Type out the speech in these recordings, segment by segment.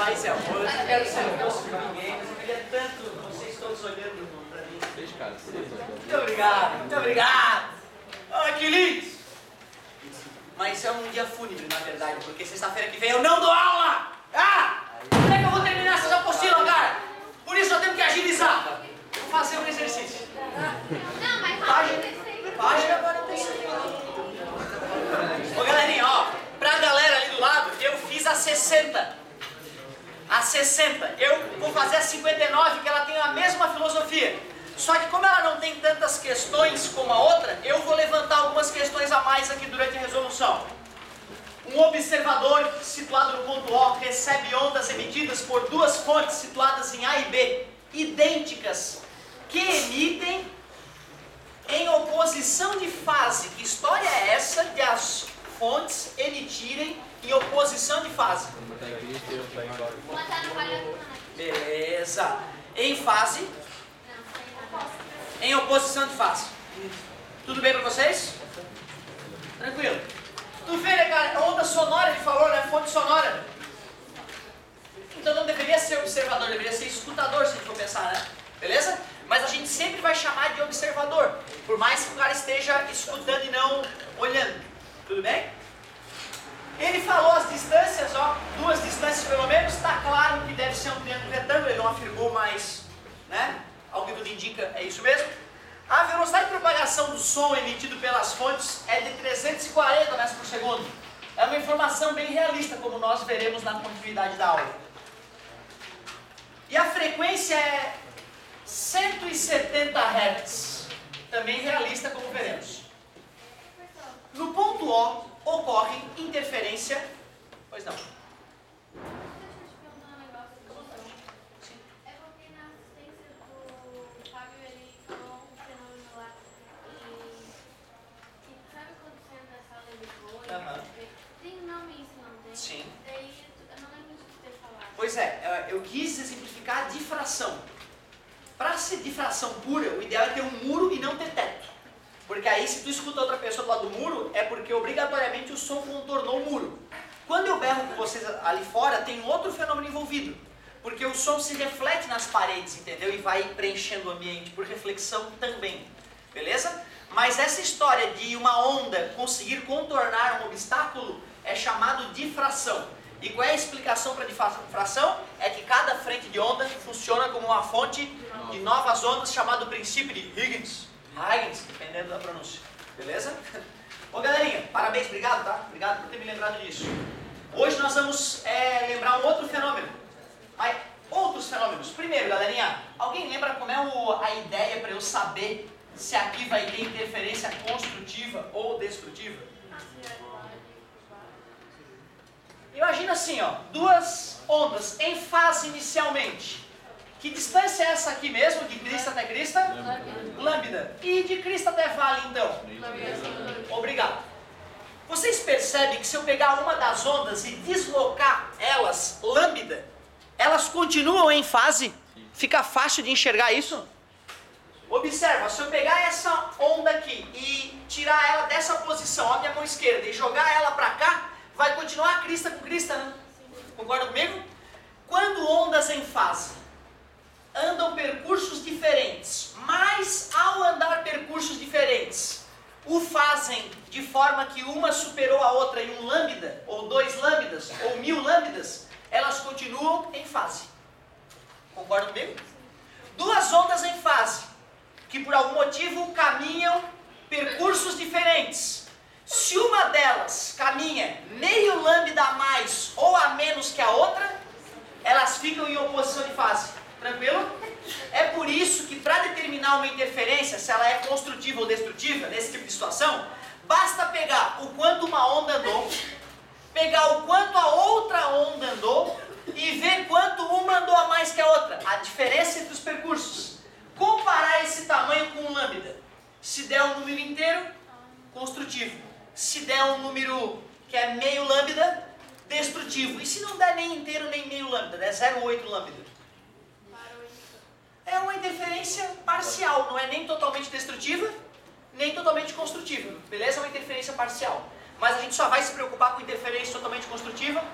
Mas eu quero ser o moço de ninguém, mas eu queria tanto vocês todos olhando pra mim. Muito obrigado, muito obrigado. Oh, que lindo. Mas é um dia fúnebre, na verdade, porque sexta-feira que vem eu não dou aula! Como é que eu vou terminar essas apostilas, cara? Por isso eu tenho que agilizar. Vou fazer um exercício. Não, mas Página 45. Ô galerinha, ó, pra galera ali do lado, eu fiz a 60. A 60. Eu vou fazer a 59, que ela tem a mesma filosofia. Só que como ela não tem tantas questões como a outra, eu vou levantar algumas questões a mais aqui durante a resolução. Um observador situado no ponto O recebe ondas emitidas por duas fontes situadas em A e B, idênticas, que emitem em oposição de fase. Que história é essa de as fontes emitirem em oposição de fase? Beleza. Em fase. Em oposição de fase. Tudo bem para vocês? Tranquilo. Tu vê, né, cara? Onda sonora, ele falou, né? Fonte sonora. Então não deveria ser observador, deveria ser escutador, se a gente for pensar, né? Beleza? Mas a gente sempre vai chamar de observador, por mais que o cara esteja escutando e não olhando. Tudo bem? Ele falou as distâncias, ó, duas distâncias pelo menos, está claro que deve ser um triângulo retângulo, ele não afirmou, mas, né? Ao que tudo indica, é isso mesmo. A velocidade de propagação do som emitido pelas fontes é de 340 metros por segundo. É uma informação bem realista, como nós veremos na continuidade da aula. E a frequência é 170 Hz, também realista, como veremos. No ponto O ocorre interferência... Pois não. Deixa eu te perguntar um negócio. Sim. É porque na assistência do Fábio ele falou um fenômeno lá que sabe quando você entra na sala de boi? Tem nome isso, não tem? Sim. Daí eu não lembro de ter falado. Pois é, eu quis exemplificar a difração. Para ser difração pura, o ideal é ter um muro e não ter teto. Porque aí se tu escuta outra pessoa do lado do muro, é porque obrigatoriamente o som contornou o muro. Quando eu berro com vocês ali fora, tem outro fenômeno envolvido. Porque o som se reflete nas paredes, entendeu? E vai preenchendo o ambiente por reflexão também. Beleza? Mas essa história de uma onda conseguir contornar um obstáculo é chamado difração. E qual é a explicação para difração? É que cada frente de onda funciona como uma fonte de novas ondas, chamado princípio de Huygens, dependendo da pronúncia. Beleza? Ô galerinha, parabéns, obrigado, tá? Obrigado por ter me lembrado disso. Hoje nós vamos lembrar um outro fenômeno. Mas outros fenômenos. Primeiro, galerinha, alguém lembra como é a ideia para eu saber se aqui vai ter interferência construtiva ou destrutiva? Imagina assim, ó, duas ondas em fase inicialmente. Que distância é essa aqui mesmo, de crista até crista? Lambda. E de crista até vale, então? Obrigado. Vocês percebem que se eu pegar uma das ondas e deslocar elas, lambda, elas continuam em fase? Fica fácil de enxergar isso? Observa, se eu pegar essa onda aqui e tirar ela dessa posição, ó, minha mão esquerda, e jogar ela para cá, vai continuar crista com crista, né? Concorda comigo? Quando ondas em fase andam percursos diferentes, mas ao andar percursos diferentes, o fazem de forma que uma superou a outra em um lambda, ou 2 lambdas, ou 1000 lambdas, elas continuam em fase. Concorda comigo? Duas ondas em fase, que por algum motivo caminham percursos diferentes. Se uma delas caminha meio lambda a mais ou a menos que a outra, elas ficam em oposição de fase. Tranquilo? É por isso que para determinar uma interferência, se ela é construtiva ou destrutiva, nesse tipo de situação, basta pegar o quanto uma onda andou, pegar o quanto a outra onda andou e ver quanto uma andou a mais que a outra. A diferença entre os percursos. Comparar esse tamanho com um lambda. Se der um número inteiro, construtivo. Se der um número que é meio lambda, destrutivo. E se não der nem inteiro nem meio lambda, der 0,8 lambda? É uma interferência parcial, não é nem totalmente destrutiva, nem totalmente construtiva. Beleza? É uma interferência parcial. Mas a gente só vai se preocupar com interferência totalmente construtiva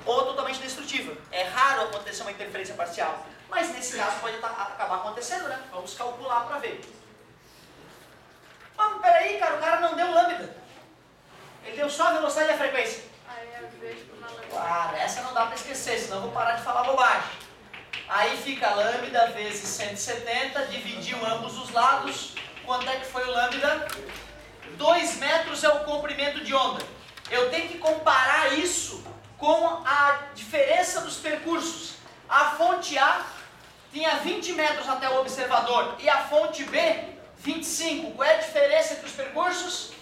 ou totalmente destrutiva. É raro acontecer uma interferência parcial, mas nesse caso pode acabar acontecendo, né? Vamos calcular para ver. Mas peraí, cara, o cara não deu lambda. Ele deu só a velocidade e a frequência. Aí eu vejo uma lambda. Claro, essa não dá para esquecer, senão eu vou parar de falar bobagem. Aí fica lambda vezes 170, dividiu ambos os lados. Quanto é que foi o lambda? 2 metros é o comprimento de onda. Eu tenho que comparar isso com a diferença dos percursos. A fonte A tinha 20 metros até o observador e a fonte B, 25. Qual é a diferença entre os percursos?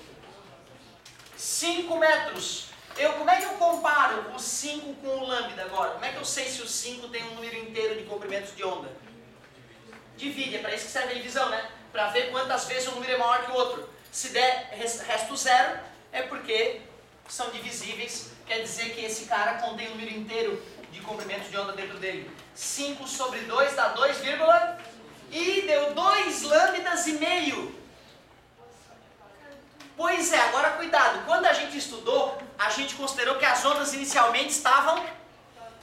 5 metros. Como é que eu comparo o 5 com o lambda agora? Como é que eu sei se o 5 tem um número inteiro de comprimentos de onda? Divide, é para isso que serve a divisão, né? Para ver quantas vezes um número é maior que o outro. Se der resto zero, é porque são divisíveis. Quer dizer que esse cara contém um número inteiro de comprimentos de onda dentro dele. 5 sobre 2 dá 2, e deu 2 lambdas e meio. Pois é, agora cuidado. Quando a gente estudou, a gente considerou que as ondas inicialmente estavam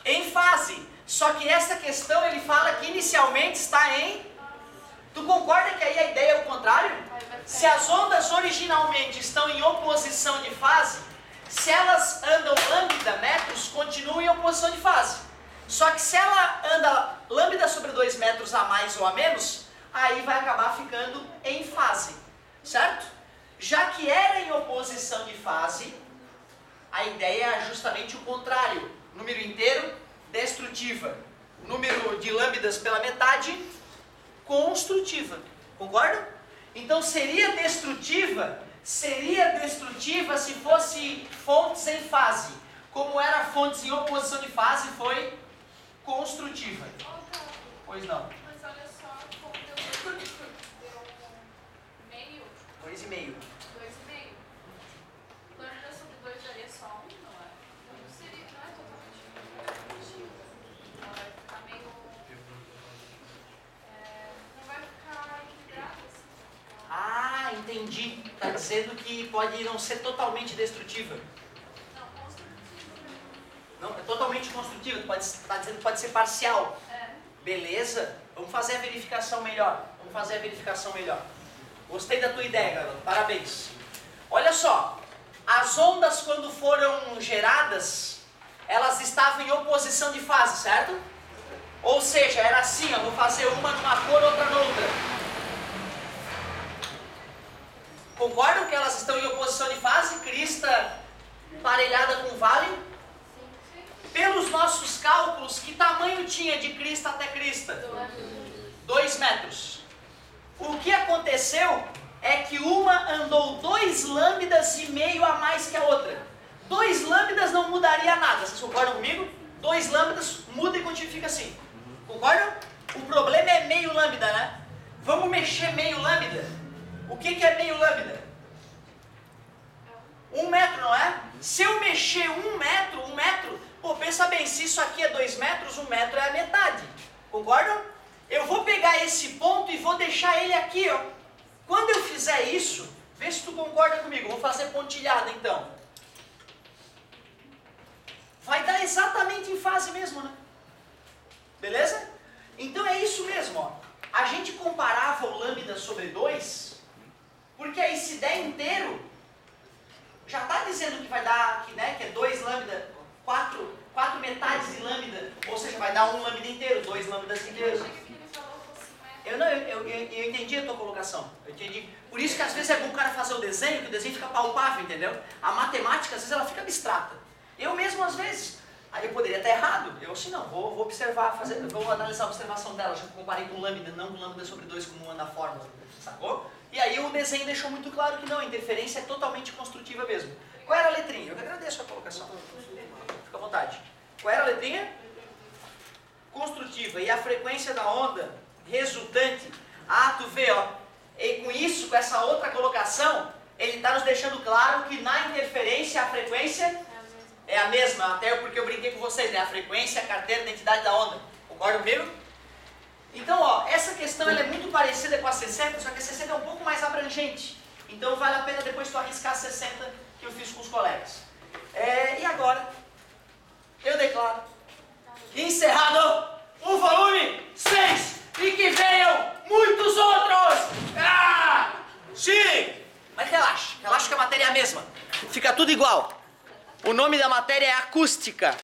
em fase. Só que essa questão ele fala que inicialmente está em... Tu concorda que aí a ideia é o contrário? Se as ondas originalmente estão em oposição de fase, se elas andam lambda metros, continuam em oposição de fase. Só que se ela anda lambda sobre 2 metros a mais ou a menos, aí vai acabar ficando em fase, certo? Já que era em oposição de fase, a ideia é justamente o contrário. Número inteiro, destrutiva. Número de lambdas pela metade, construtiva. Concordam? Então seria destrutiva se fosse fontes em fase. Como era fontes em oposição de fase, foi construtiva. Pois não. Mas olha só como deu meio. 2,5. 2,5. Lambda sobre 2 daria só 1, não é? Não é totalmente negativo. Ela vai ficar meio... não vai ficar equilibrada assim. Ah, entendi. Está dizendo que pode não ser totalmente destrutiva. Não, construtiva. Não, é totalmente construtiva. Está dizendo que pode ser parcial. Beleza? Vamos fazer a verificação melhor. Gostei da tua ideia, garoto. Parabéns. Olha só. As ondas, quando foram geradas, elas estavam em oposição de fase, certo? Ou seja, era assim, eu vou fazer uma numa cor, outra noutra. Concordam que elas estão em oposição de fase? Crista parelhada com vale? Pelos nossos cálculos, que tamanho tinha de crista até crista? 2 metros. O que aconteceu é que uma andou 2 lambdas e meio a mais que a outra. 2 lambdas não mudaria nada, vocês concordam comigo? 2 lambdas muda e continuafica assim. Concordam? O problema é meio lambda, né? Vamos mexer meio lambda. O que é meio lambda? 1 metro, não é? Se eu mexer 1 metro, pô, pensa bem, se isso aqui é 2 metros, 1 metro é a metade. Concordam? Eu vou pegar esse ponto e vou deixar ele aqui, ó. Quando eu fizer isso, vê se tu concorda comigo. Vou fazer pontilhada, então. Vai dar exatamente em fase mesmo, né? Beleza? Então é isso mesmo, ó. A gente comparava o lambda sobre 2, porque aí se der inteiro, já está dizendo que vai dar, que é 2 lambda, 4 metades de lambda, ou seja, vai dar 1 lambda inteiro, 2 lambdas inteiros. Eu entendi a tua colocação, eu entendi. Por isso que às vezes é bom o cara fazer o desenho, que o desenho fica palpável, entendeu? A matemática às vezes ela fica abstrata. Eu mesmo às vezes, aí eu poderia estar errado, eu assim não, vou observar, vou analisar a observação dela, já comparei com lambda, não com lambda sobre 2 como anda a fórmula, sacou? E aí o desenho deixou muito claro que não, a interferência é totalmente construtiva mesmo. Qual era a letrinha? Eu agradeço a colocação. Fica à vontade. Qual era a letrinha? Construtiva. E a frequência da onda resultante? Ah, tu vê, ó. E com isso, com essa outra colocação, ele está nos deixando claro que na interferência a frequência é a mesma. Até porque eu brinquei com vocês, né? A frequência, a carteira, a identidade da onda. Concordam comigo? Então, ó, essa questão ela é muito parecida com a 60, só que a 60 é um pouco mais abrangente. Então vale a pena depois tu arriscar a 60 que eu fiz com os colegas. E agora, eu declaro encerrado o volume 6 e que venham muitos outros! Ah! Sim! Mas relaxa que a matéria é a mesma. Fica tudo igual. O nome da matéria é acústica.